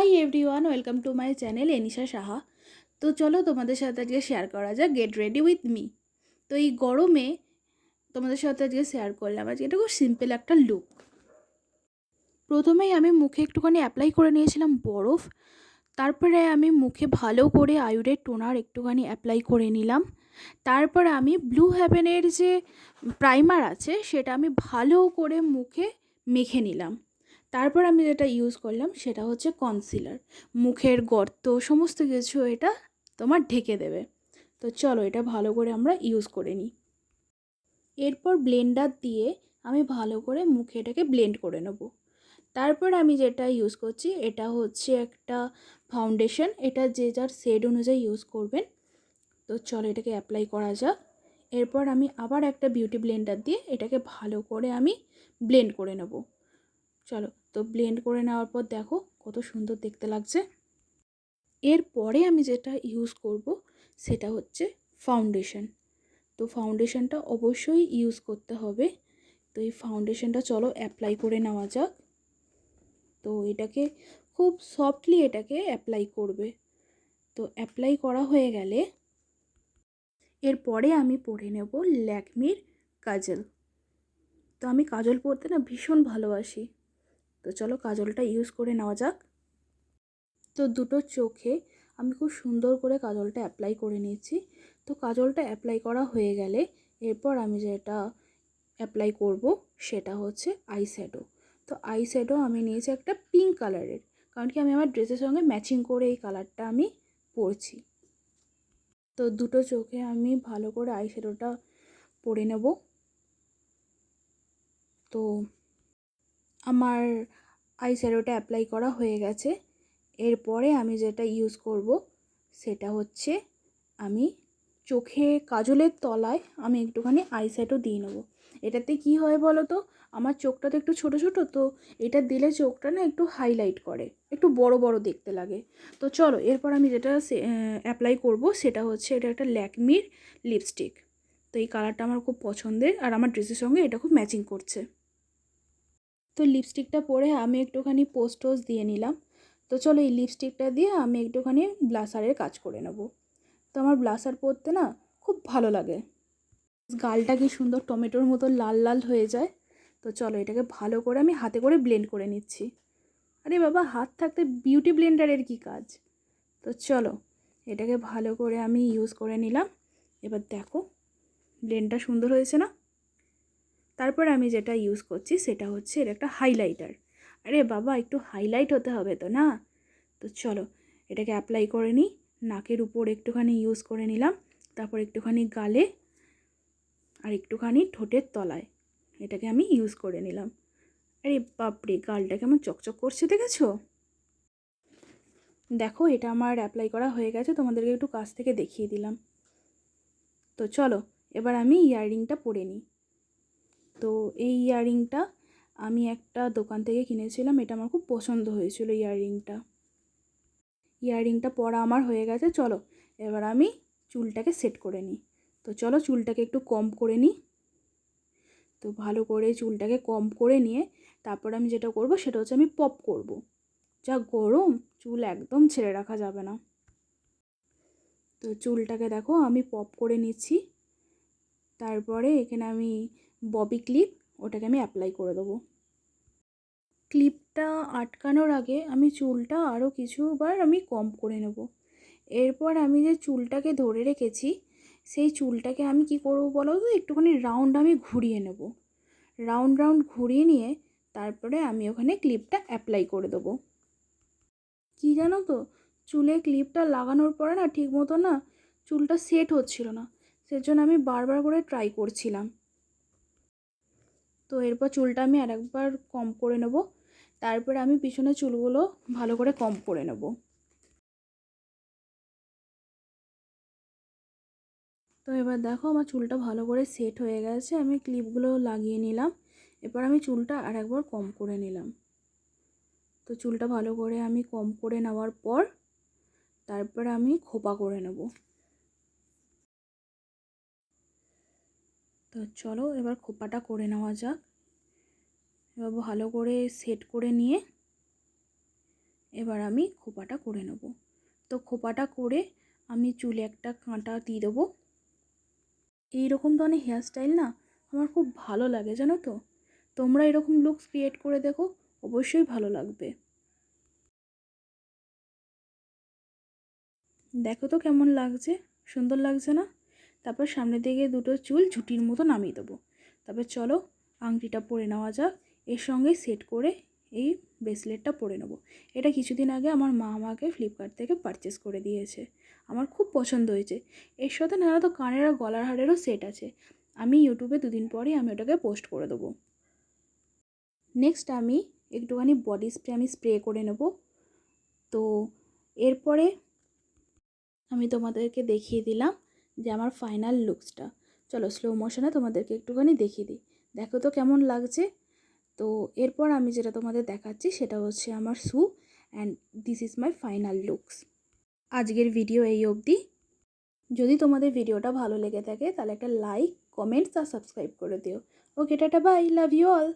Hi everyone, welcome to my channel Anisha Saha. তো চলো তোমাদের সাথে আজকে শেয়ার করা যাক গেট রেডি উইথ মি। তো এই গরমে তোমাদের সাথে আজকে শেয়ার করলাম আজকে এটা খুব সিম্পল একটা লুক। প্রথমেই আমি মুখে একটুখানি অ্যাপ্লাই করে নিয়েছিলাম বরফ, তারপরে আমি মুখে ভালো করে আয়ুরের টোনার একটুখানি অ্যাপ্লাই করে নিলাম। তারপরে আমি ব্লু হেভেনের যে প্রাইমার আছে সেটা আমি ভালো করে মুখে মেখে নিলাম। তারপর আমি যেটা ইউজ করলাম সেটা হচ্ছে কনসিলার। মুখের গর্ত সমস্ত কিছু এটা তোমার ঢেকে দেবে। তো চলো এটা ভালো করে আমরা ইউজ করে নিই। এরপর ব্লেন্ডার দিয়ে আমি ভালো করে মুখে এটাকে ব্লেন্ড করে নেব। তারপর আমি যেটা ইউজ করছি এটা হচ্ছে একটা ফাউন্ডেশন, এটা যে যার শেড অনুযায়ী ইউজ করবেন। তো চলো এটাকে অ্যাপ্লাই করা যাক। এরপর আমি আবার একটা বিউটি ব্লেন্ডার দিয়ে এটাকে ভালো করে আমি ব্লেন্ড করে নেব। চলো তো ব্লেন্ড করে নেওয়ার পর দেখো কত সুন্দর দেখতে লাগছে। এরপরে আমি যেটা ইউজ করব সেটা হচ্ছে ফাউন্ডেশন। তো ফাউন্ডেশনটা অবশ্যই ইউজ করতে হবে। তো এই ফাউন্ডেশনটা চলো অ্যাপ্লাই করে নেওয়া যাক। তো এটাকে খুব সফটলি এটাকে অ্যাপ্লাই করবে। তো অ্যাপ্লাই করা হয়ে গেলে এরপরে আমি পরে নেব ল্যাকমির কাজল। তো আমি কাজল পরতে না ভীষণ ভালোবাসি। তো চলো কাজলটা ইউজ করে নেওয়া যাক। তো দুটো চোখে আমি খুব সুন্দর করে কাজলটা অ্যাপ্লাই করে নিয়েছি। তো কাজলটা অ্যাপ্লাই করা হয়ে গেলে এরপর আমি যেটা অ্যাপ্লাই করব সেটা হচ্ছে আই শ্যাডো। তো আই শ্যাডো আমি নিয়েছি একটা পিঙ্ক কালারের, কারণ কি আমি আমার ড্রেসের সঙ্গে ম্যাচিং করে এই কালারটা আমি পরছি। তো দুটো চোখে আমি ভালো করে আই শ্যাডোটা পরে নেব। তো আমার আই শ্যাডোটা অ্যাপ্লাই করা হয়ে গেছে। এরপরে আমি যেটা ইউজ করব সেটা হচ্ছে আমি চোখে কাজলের তলায় আমি একটুখানি আই শ্যাডো দিয়ে নেব। এটাতে কি হয় বলো তো, আমার চোখটা তো একটু ছোটো ছোটো, তো এটা দিলে চোখটা না একটু হাইলাইট করে, একটু বড় বড় দেখতে লাগে। তো চলো এরপর আমি যেটা অ্যাপ্লাই করব সেটা হচ্ছে এটা একটা ল্যাকমির লিপস্টিক। তো এই কালারটা আমার খুব পছন্দের আর আমার ড্রেসের সঙ্গে এটা খুব ম্যাচিং করছে। তো লিপস্টিকটা পরে আমি একটুখানি পোস্ট টোজ দিয়ে নিলাম। তো চলো এই লিপস্টিকটা দিয়ে আমি একটুখানি ব্লাসারের কাজ করে নেব। তো আমার ব্লাসার পরতে না খুব ভালো লাগে, গালটা কি সুন্দর টমেটোর মতো লাল লাল হয়ে যায়। তো চলো এটাকে ভালো করে আমি হাতে করে ব্লেন্ড করে নিচ্ছি। আরে বাবা, হাত থাকতে বিউটি ব্লেন্ডারের কি কাজ। তো চলো এটাকে ভালো করে আমি ইউজ করে নিলাম। এবার দেখো ব্লেন্ডটা সুন্দর হয়েছে না। তারপর আমি যেটা ইউজ করছি সেটা হচ্ছে এর একটা হাইলাইটার। আরে বাবা, একটু হাইলাইট হতে হবে তো না। তো চলো এটাকে অ্যাপ্লাই করে নিই। নাকের উপর একটুখানি ইউজ করে নিলাম, তারপর একটুখানি গালে আর একটুখানি ঠোঁটের তলায় এটাকে আমি ইউজ করে নিলাম। আরে বাপরে, গালটা কেমন চকচক করছে দেখেছো। দেখো এটা আমার অ্যাপ্লাই করা হয়ে গেছে, তোমাদেরকে একটু কাছ থেকে দেখিয়ে দিলাম। তো চলো এবার আমি ইয়াররিংটা পরে নিই। তো এই ইয়াররিংটা আমি একটা দোকান থেকে কিনেছিলাম, এটা আমার খুব পছন্দ হয়েছিল ইয়াররিংটা পরা আমার হয়ে গেছে। চলো এবার আমি চুলটাকে সেট করে নিই। তো চলো চুলটাকে একটু কম করে নিই। তো ভালো করে চুলটাকে কম করে নিয়ে তারপর আমি যেটা করব সেটা হচ্ছে আমি পপ করব। যা গরম, চুল একদম ছেড়ে রাখা যাবে না। তো চুলটাকে দেখো আমি পপ করে নিচ্ছি। তারপরে এখানে আমি ববি ক্লিপ, ওটাকে আমি অ্যাপ্লাই করে দেবো। ক্লিপটা আটকানোর আগে আমি চুলটা আরও কিছুবার আমি কম করে নেব। এরপর আমি যে চুলটাকে ধরে রেখেছি সেই চুলটাকে আমি কি করব বলো তো, একটুখানি রাউন্ড আমি ঘুরিয়ে নেব। রাউন্ড রাউন্ড ঘুরিয়ে নিয়ে তারপরে আমি ওখানে ক্লিপটা অ্যাপ্লাই করে দেবো। কী জানো তো, চুলে ক্লিপটা লাগানোর পরে না ঠিক মতো না চুলটা সেট হচ্ছিল না, সেজন্য আমি বারবার করে ট্রাই করছিলাম। তো এরপর চুলটা আমি আরেকবার কম করে নেব। তারপরে আমি পিছনের চুলগুলো ভালো করে কম করে নেব। তো এবার দেখো আমার চুলটা ভালো করে সেট হয়ে গেছে, আমি ক্লিপগুলো লাগিয়ে নিলাম। এবার আমি চুলটা আরেকবার কম করে নিলাম। তো চুলটা ভালো করে আমি কম করে নেওয়ার পর তারপরে আমি খোপা করে নেব। তো চলো এবার খোপাটা করে নেওয়া যাক। এবার ভালো করে সেট করে নিয়ে এবার আমি খোপাটা করে নেব। তো খোপাটা করে আমি চুলে একটা কাঁটা দিয়ে দেবো। এইরকম ধরনের হেয়ারস্টাইল না আমার খুব ভালো লাগে, জানো তো। তোমরা এরকম লুকস ক্রিয়েট করে দেখো, অবশ্যই ভালো লাগবে। দেখো তো কেমন লাগছে, সুন্দর লাগছে না? তারপর সামনের দিকে দুটো চুল ঝুঁটির মতো নামিয়ে দেবো। তারপর চলো আংটিটা পরে নেওয়া যাক। এর সঙ্গে সেট করে এই ব্রেসলেটটা পরে নেবো। এটা কিছুদিন আগে আমার মা আমাকে ফ্লিপকার্ট থেকে পারচেস করে দিয়েছে, আমার খুব পছন্দ হয়েছে। এর সাথে না তো কানের আর গলার হারেরও সেট আছে। আমি ইউটিউবে দুদিন পরেই আমি ওটাকে পোস্ট করে দেবো। নেক্সট আমি একটুখানি বডি স্প্রে আমি স্প্রে করে নেব। তো এরপরে আমি তোমাদেরকে দেখিয়ে দিলাম যে আমার ফাইনাল লুকসটা। চলো স্লো মোশনে তোমাদেরকে একটুখানি দেখিয়ে দিই। দেখো তো কেমন লাগছে। তো এরপর আমি যেটা তোমাদের দেখাচ্ছি সেটা হচ্ছে আমার shoe, and this is my final looks. আজকের ভিডিও এই অবধি। যদি তোমাদের ভিডিওটা ভালো লেগে থাকে তাহলে একটা লাইক, কমেন্টস আর সাবস্ক্রাইব করে দিও। Okay, tata, bye, love you all.